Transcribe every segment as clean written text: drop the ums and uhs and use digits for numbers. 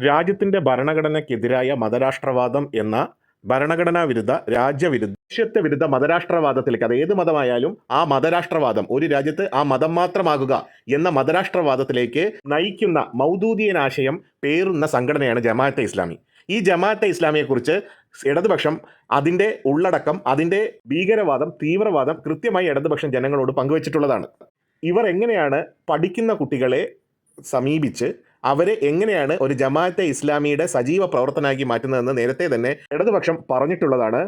രാജ്യത്തിൻ്റെ ഭരണഘടനയ്ക്കെതിരായ മതരാഷ്ട്രവാദം എന്ന ഭരണഘടനാ വിരുദ്ധ രാജ്യവിരുദ്ധ വിരുദ്ധ മതരാഷ്ട്രവാദത്തിലേക്ക്, അത് ഏത് മതമായാലും ആ മതരാഷ്ട്രവാദം, ഒരു രാജ്യത്ത് ആ മതം മാത്രമാകുക എന്ന മതരാഷ്ട്രവാദത്തിലേക്ക് നയിക്കുന്ന മൗദൂദിയനാശയം പേറുന്ന സംഘടനയാണ് ജമാഅത്തെ ഇസ്ലാമി. ഈ ജമാഅത്തെ ഇസ്ലാമിയെക്കുറിച്ച് ഇടതുപക്ഷം, അതിൻ്റെ ഉള്ളടക്കം, അതിൻ്റെ ഭീകരവാദം, തീവ്രവാദം കൃത്യമായി ഇടതുപക്ഷം ജനങ്ങളോട് പങ്കുവച്ചിട്ടുള്ളതാണ്. ഇവർ എങ്ങനെയാണ് പഠിക്കുന്ന കുട്ടികളെ സമീപിച്ച് അവരെ എങ്ങനെയാണ് ഒരു ജമാഅത്തെ ഇസ്ലാമിയുടെ സജീവ പ്രവർത്തനമാക്കി മാറ്റുന്നതെന്ന് നേരത്തെ തന്നെ ഇടതുപക്ഷം പറഞ്ഞിട്ടുള്ളതാണ്.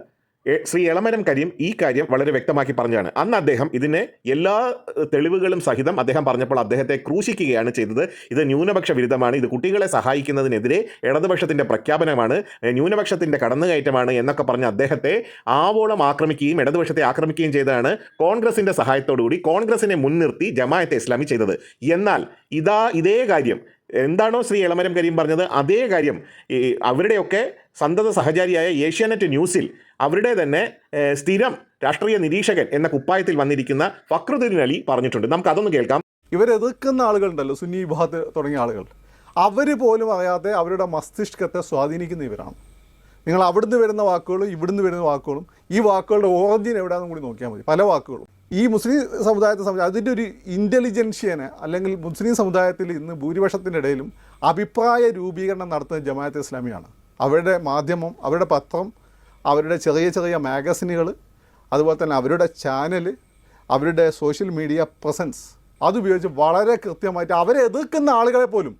ശ്രീ എളമരം കരീം ഈ കാര്യം വളരെ വ്യക്തമാക്കി പറഞ്ഞാണ്. അന്ന് അദ്ദേഹം ഇതിനെ എല്ലാ തെളിവുകളും സഹിതം അദ്ദേഹം പറഞ്ഞപ്പോൾ അദ്ദേഹത്തെ ക്രൂശിക്കുകയാണ് ചെയ്തത്. ഇത് ന്യൂനപക്ഷ വിരുദ്ധമാണ്, ഇത് കുട്ടികളെ സഹായിക്കുന്നതിനെതിരെ ഇടതുപക്ഷത്തിൻ്റെ പ്രഖ്യാപനമാണ്, ന്യൂനപക്ഷത്തിൻ്റെ കടന്നുകയറ്റമാണ് എന്നൊക്കെ പറഞ്ഞ് അദ്ദേഹത്തെ ആവോളം ആക്രമിക്കുകയും ഇടതുപക്ഷത്തെ ആക്രമിക്കുകയും ചെയ്തതാണ് കോൺഗ്രസിൻ്റെ സഹായത്തോടുകൂടി കോൺഗ്രസിനെ മുൻനിർത്തി ജമാഅത്തെ ഇസ്ലാമി ചെയ്തത്. എന്നാൽ ഇതേ കാര്യം എന്താണോ ശ്രീ എളമരം കരീം പറഞ്ഞത്, അതേ കാര്യം അവരുടെയൊക്കെ സന്തത സഹചാരിയായ ഏഷ്യാനെറ്റ് ന്യൂസിൽ അവരുടെ തന്നെ സ്ഥിരം രാഷ്ട്രീയ നിരീക്ഷകൻ എന്ന കുപ്പായത്തിൽ വന്നിരിക്കുന്ന ഫക്രുദ്ദീൻ അലി പറഞ്ഞിട്ടുണ്ട്. നമുക്ക് അതൊന്ന് കേൾക്കാം. ഇവരെതിർക്കുന്ന ആളുകളുണ്ടല്ലോ, സുന്നി വിഭാഗത്ത് തുടങ്ങിയ ആളുകൾ, അവർ പോലും അറിയാതെ അവരുടെ മസ്തിഷ്കത്തെ സ്വാധീനിക്കുന്ന ഇവരാണ്. നിങ്ങൾ അവിടുന്ന് വരുന്ന വാക്കുകളും ഇവിടുന്ന് വരുന്ന വാക്കുകളും, ഈ വാക്കുകളുടെ ഓറിജിൻ എവിടെയാണെന്നും കൂടി നോക്കിയാൽ മതി. പല വാക്കുകളും ഈ മുസ്ലിം സമുദായത്തെ സംബന്ധിച്ച് അതിൻ്റെ ഒരു ഇൻ്റലിജൻഷ്യനെ, അല്ലെങ്കിൽ മുസ്ലിം സമുദായത്തിൽ ഇന്ന് ഭൂരിപക്ഷത്തിൻ്റെ ഇടയിലും അഭിപ്രായ രൂപീകരണം നടത്തുന്ന ജമാഅത്തെ ഇസ്ലാമിയാണ്. അവരുടെ മാധ്യമം, അവരുടെ പത്രം, അവരുടെ ചെറിയ ചെറിയ മാഗസിനുകൾ, അതുപോലെ തന്നെ അവരുടെ ചാനൽ, അവരുടെ സോഷ്യൽ മീഡിയ പ്രസൻസ്, അതുപയോഗിച്ച് വളരെ കൃത്യമായിട്ട് അവരെ എതിർക്കുന്ന ആളുകളെ പോലും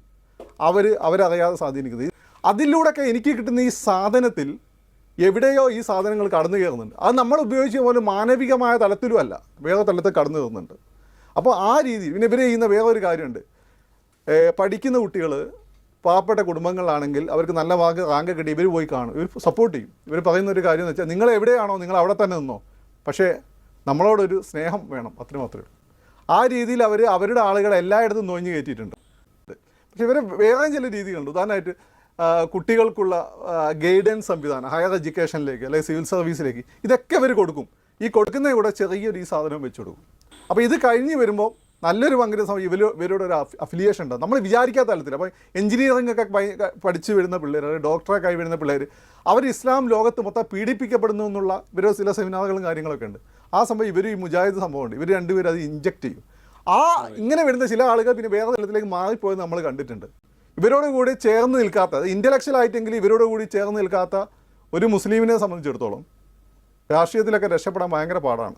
അവരറിയാതെ സ്വാധീനിക്കുന്നത്. അതിലൂടെയൊക്കെ എനിക്ക് കിട്ടുന്ന ഈ സാധനത്തിൽ എവിടെയോ ഈ സാധനങ്ങൾ കടന്നു കയറുന്നുണ്ട്. അത് നമ്മൾ ഉപയോഗിച്ച പോലെ മാനവികമായ തലത്തിലുമല്ല, വേറെ തലത്തിൽ കടന്നു കയറുന്നുണ്ട്. അപ്പോൾ ആ രീതിയിൽ പിന്നെ ഇവർ ചെയ്യുന്ന വേറെ ഒരു കാര്യമുണ്ട്. പഠിക്കുന്ന കുട്ടികൾ പാവപ്പെട്ട കുടുംബങ്ങളിലാണെങ്കിൽ അവർക്ക് നല്ല റാങ്ക് കിട്ടി, ഇവർ പോയി കാണും, ഇവർ സപ്പോർട്ട് ചെയ്യും. ഇവർ പറയുന്ന ഒരു കാര്യം എന്ന് വെച്ചാൽ, നിങ്ങൾ എവിടെയാണോ നിങ്ങൾ അവിടെ തന്നെ നിന്നോ, പക്ഷേ നമ്മളോടൊരു സ്നേഹം വേണം, അത്ര മാത്രമേ ഉള്ളൂ. ആ രീതിയിൽ അവരുടെ ആളുകളെ എല്ലായിടത്തും നോഞ്ഞു കയറ്റിയിട്ടുണ്ട്. പക്ഷേ ഇവരെ വേറെ ചില രീതികളുണ്ട്. ഉദാഹരണമായിട്ട് കുട്ടികൾക്കുള്ള ഗൈഡൻസ് സംവിധാനം, ഹയർ എഡ്യൂക്കേഷനിലേക്ക് അല്ലെങ്കിൽ സിവിൽ സർവീസിലേക്ക്, ഇതൊക്കെ ഇവർ കൊടുക്കും. ഈ കൊടുക്കുന്നതിന് കൂടെ ചെറിയൊരു ഈ സാധനം വെച്ച് കൊടുക്കും. അപ്പോൾ ഇത് കഴിഞ്ഞ് വരുമ്പോൾ നല്ലൊരു പങ്കിന് ഇവരോട് ഒരു അഫിലിയേഷൻ ഉണ്ട്, നമ്മൾ വിചാരിക്കാത്ത തലത്തിൽ. അപ്പോൾ എഞ്ചിനീയറിംഗ് ഒക്കെ പഠിച്ചു വരുന്ന പിള്ളേർ, ഡോക്ടറൊക്കെ ആയി വരുന്ന പിള്ളേർ, അവർ ഇസ്ലാം ലോകത്ത് മൊത്തം പീഡിപ്പിക്കപ്പെടുന്നു എന്നുള്ള ഇവരോ ചില സെമിനാറുകളും കാര്യങ്ങളൊക്കെ ഉണ്ട്. ആ സംഭവം ഇവർ ഈ മുജാഹിദ് സംഭവമുണ്ട്, ഇവർ രണ്ടുപേരും അത് ഇഞ്ചക്ട് ചെയ്യും. ഇങ്ങനെ വരുന്ന ചില ആളുകൾ പിന്നെ വേറെ തലത്തിലേക്ക് മാറിപ്പോയത് നമ്മൾ കണ്ടിട്ടുണ്ട്. ഇവരോട് കൂടി ചേർന്ന് നിൽക്കാത്ത, ഇൻ്റലക്ച്വൽ ആയിട്ടെങ്കിലും ഇവരോട് കൂടി ചേർന്ന് നിൽക്കാത്ത ഒരു മുസ്ലിമിനെ സംബന്ധിച്ചിടത്തോളം രാഷ്ട്രീയത്തിലൊക്കെ രക്ഷപ്പെടാൻ ഭയങ്കര പാടാണ്.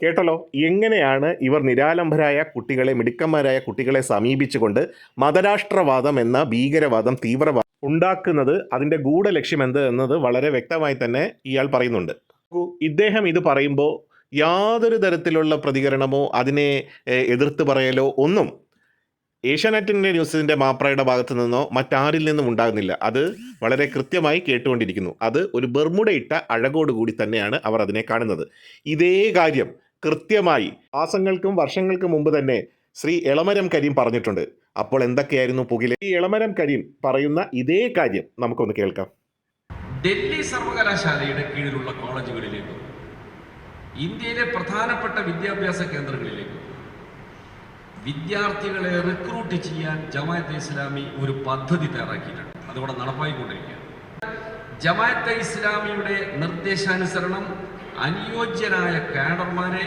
കേട്ടല്ലോ, എങ്ങനെയാണ് ഇവർ നിരാലംബരായ കുട്ടികളെ, മിടുക്കന്മാരായ കുട്ടികളെ സമീപിച്ചുകൊണ്ട് മതരാഷ്ട്രവാദം എന്ന ഭീകരവാദം, തീവ്രവാദം ഉണ്ടാക്കുന്നത്. അതിൻ്റെ ഗൂഢലക്ഷ്യം എന്ത് എന്നത് വളരെ വ്യക്തമായി തന്നെ ഇയാൾ പറയുന്നുണ്ട്. ഇദ്ദേഹം ഇത് പറയുമ്പോൾ യാതൊരു തരത്തിലുള്ള പ്രതികരണമോ അതിനെ എതിർത്ത് പറയലോ ഒന്നും ഏഷ്യാനെറ്റിൻ്റെ ന്യൂസിൻ്റെ മാപ്രയുടെ ഭാഗത്തു നിന്നോ മറ്റാരിൽ നിന്നും ഉണ്ടാകുന്നില്ല. അത് വളരെ കൃത്യമായി കേട്ടുകൊണ്ടിരിക്കുന്നു. അത് ഒരു ബർമുടയിട്ട അഴകോടുകൂടി തന്നെയാണ് അവർ അതിനെ കാണുന്നത്. ഇതേ കാര്യം കൃത്യമായി മാസങ്ങൾക്കും വർഷങ്ങൾക്കും മുമ്പ് തന്നെ ശ്രീ എളമരം കരീം പറഞ്ഞിട്ടുണ്ട്. അപ്പോൾ എന്തൊക്കെയായിരുന്നു പുകിലെ? ഈ എളമരം കരീം പറയുന്ന ഇതേ കാര്യം നമുക്കൊന്ന് കേൾക്കാം. ഡൽഹി സർവകലാശാലയുടെ കീഴിലുള്ള കോളേജുകളിലേക്കും ഇന്ത്യയിലെ പ്രധാനപ്പെട്ട വിദ്യാഭ്യാസ കേന്ദ്രങ്ങളിലേക്കും വിദ്യാർത്ഥികളെ റിക്രൂട്ട് ചെയ്യാൻ ജമാഅത്തെ ഇസ്ലാമി ഒരു പദ്ധതി തയ്യാറാക്കിയിട്ടുണ്ട്. അതിവിടെ നടപ്പായിക്കൊണ്ടിരിക്കുകയാണ്. ജമാഅത്തെ ഇസ്ലാമിയുടെ നിർദ്ദേശാനുസരണം അനുയോജ്യരായ കാഡർമാരെ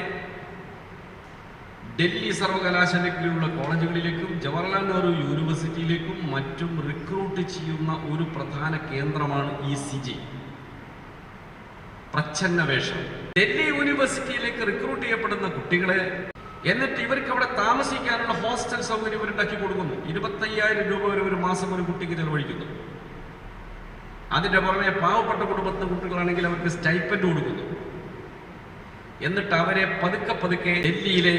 ഡൽഹി സർവകലാശാലയിലുള്ള കോളേജുകളിലേക്കും ജവഹർലാൽ നെഹ്റു യൂണിവേഴ്സിറ്റിയിലേക്കും മറ്റും റിക്രൂട്ട് ചെയ്യുന്ന ഒരു പ്രധാന കേന്ദ്രമാണ് ഈ സിജി. പ്രച്ഛന്ന വേഷം. ഡൽഹി യൂണിവേഴ്സിറ്റിയിലേക്ക് റിക്രൂട്ട് ചെയ്യപ്പെടുന്ന കുട്ടികളെ എന്നിട്ട് ഇവർക്ക് അവിടെ താമസിക്കാനുള്ള ഹോസ്റ്റൽ സൗകര്യം ഇവരുണ്ടാക്കി കൊടുക്കുന്നു. 25,000 രൂപ വരെ ഒരു മാസം ഒരു കുട്ടിക്ക് ചെലവഴിക്കുന്നു. അതിൻ്റെ പുറമെ പാവപ്പെട്ട കുടുംബത്തിലെ കുട്ടികളാണെങ്കിൽ അവർക്ക് സ്റ്റൈപ്പൻഡ് കൊടുക്കുന്നു. എന്നിട്ട് അവരെ പതുക്കെ പതുക്കെ ഡൽഹിയിലെ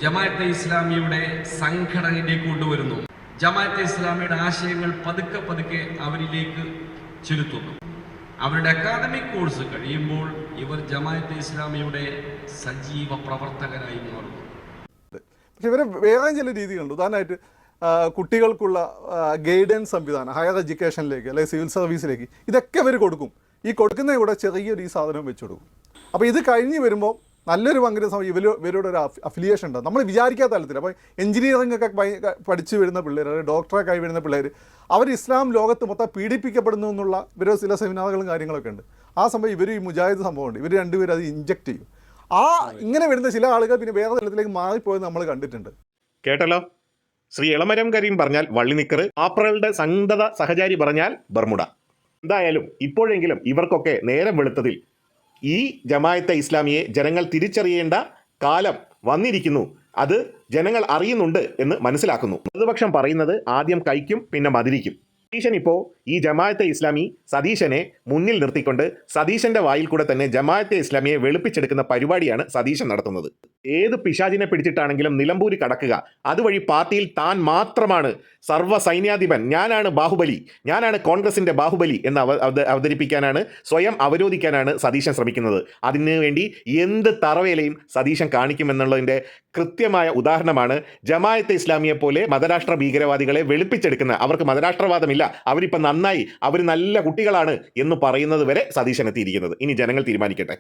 ജമാഅത്തെ ഇസ്ലാമിയുടെ സംഘടനയിലേക്ക് കൊണ്ടുവരുന്നു. ജമാഅത്തെ ഇസ്ലാമിയുടെ ആശയങ്ങൾ പതുക്കെ പതുക്കെ അവരിലേക്ക് ചെലുത്തുന്നു. അവരുടെ അക്കാദമിക് കോഴ്സ് കഴിയുമ്പോൾ ഇവർ ജമാഅത്തെ ഇസ്ലാമിയുടെ സജീവ പ്രവർത്തകരായി മാറുന്നു. പക്ഷെ ഇവരെ വേറെ ചില രീതികളുണ്ട്. ഉദാഹരണമായിട്ട് കുട്ടികൾക്കുള്ള ഗൈഡൻസ് സംവിധാനം, ഹയർ എഡ്യൂക്കേഷനിലേക്ക് അല്ലെങ്കിൽ സിവിൽ സർവീസിലേക്ക്, ഇതൊക്കെ ഇവർ കൊടുക്കും. ഈ കൊടുക്കുന്നതിന് കൂടെ ചെറിയൊരു ഈ സാധനം വെച്ച് കൊടുക്കും. അപ്പോൾ ഇത് കഴിഞ്ഞ് വരുമ്പോൾ നല്ലൊരു പങ്കിന് ഇവരോട് ഒരു അഫിലിയേഷൻ ഉണ്ട്, നമ്മൾ വിചാരിക്കാത്ത തലത്തിൽ. അപ്പോൾ എഞ്ചിനീയറിംഗ് ഒക്കെ പഠിച്ചു വരുന്ന പിള്ളേർ, അല്ലെങ്കിൽ ഡോക്ടറൊക്കെ ആയി വരുന്ന പിള്ളേർ, അവർ ഇസ്ലാം ലോകത്ത് മൊത്തം പീഡിപ്പിക്കപ്പെടുന്നു എന്നുള്ള ഇവരുടെ ചില സെമിനാറുകളും കാര്യങ്ങളൊക്കെ ഉണ്ട്. ആ സമയം ഇവർ ഈ മുജാഹിദ് സംഭവമുണ്ട്, ഇവർ രണ്ടുപേരും അത് ഇഞ്ചക്ട് ചെയ്യും. ഇങ്ങനെ വരുന്ന ചില ആളുകൾ പിന്നെ വേറെ തലത്തിലേക്ക് മാറിപ്പോയത് നമ്മൾ കണ്ടിട്ടുണ്ട്. കേട്ടല്ലോ, ശ്രീ ഇളമരം കരീം പറഞ്ഞാൽ വള്ളിനിക്കർ, ആപ്രകളുടെ സംഗത സഹചാരി പറഞ്ഞാൽ ബർമുഡ. എന്തായാലും ഇപ്പോഴെങ്കിലും ഇവർക്കൊക്കെ നേരം വെളുത്തതിൽ ഈ ജമാഅത്തെ ഇസ്ലാമിയെ ജനങ്ങൾ തിരിച്ചറിയേണ്ട കാലം വന്നിരിക്കുന്നു, അത് ജനങ്ങൾ അറിയുന്നുണ്ട് എന്ന് മനസ്സിലാക്കുന്നു. പ്രതിപക്ഷം പറയുന്നത് ആദ്യം കൈക്കും പിന്നെ മതിരിക്കും. സതീശൻ ഇപ്പോൾ ഈ ജമാഅത്തെ ഇസ്ലാമി സതീശനെ മുന്നിൽ നിർത്തിക്കൊണ്ട് സതീശന്റെ വായിൽ കൂടെ തന്നെ ജമാഅത്തെ ഇസ്ലാമിയെ വെളുപ്പിച്ചെടുക്കുന്ന പരിപാടിയാണ് സതീശൻ നടത്തുന്നത്. ഏത് പിശാചിനെ പിടിച്ചിട്ടാണെങ്കിലും നിലമ്പൂരി കടക്കുക, അതുവഴി പാർട്ടിയിൽ താൻ മാത്രമാണ് സർവ്വ സൈന്യാധിപൻ, ഞാനാണ് ബാഹുബലി, ഞാനാണ് കോൺഗ്രസിന്റെ ബാഹുബലി എന്ന് അവതരിപ്പിക്കാനാണ്, സ്വയം അവരോധിക്കാനാണ് സതീശൻ ശ്രമിക്കുന്നത്. അതിനുവേണ്ടി എന്ത് തറവേലയും സതീശൻ കാണിക്കുമെന്നുള്ളതിൻ്റെ കൃത്യമായ ഉദാഹരണമാണ് ജമാഅത്തെ ഇസ്ലാമിയെ പോലെ മതരാഷ്ട്ര ഭീകരവാദികളെ വെളുപ്പിച്ചെടുക്കുന്ന, അവർക്ക് മതരാഷ്ട്രവാദമില്ല, അവരിപ്പം നന്നായി, അവർ നല്ല കുട്ടികളാണ് എന്ന് പറയുന്നത് വരെ സതീശൻ എത്തിയിരിക്കുന്നത്. ഇനി ജനങ്ങൾ തീരുമാനിക്കട്ടെ.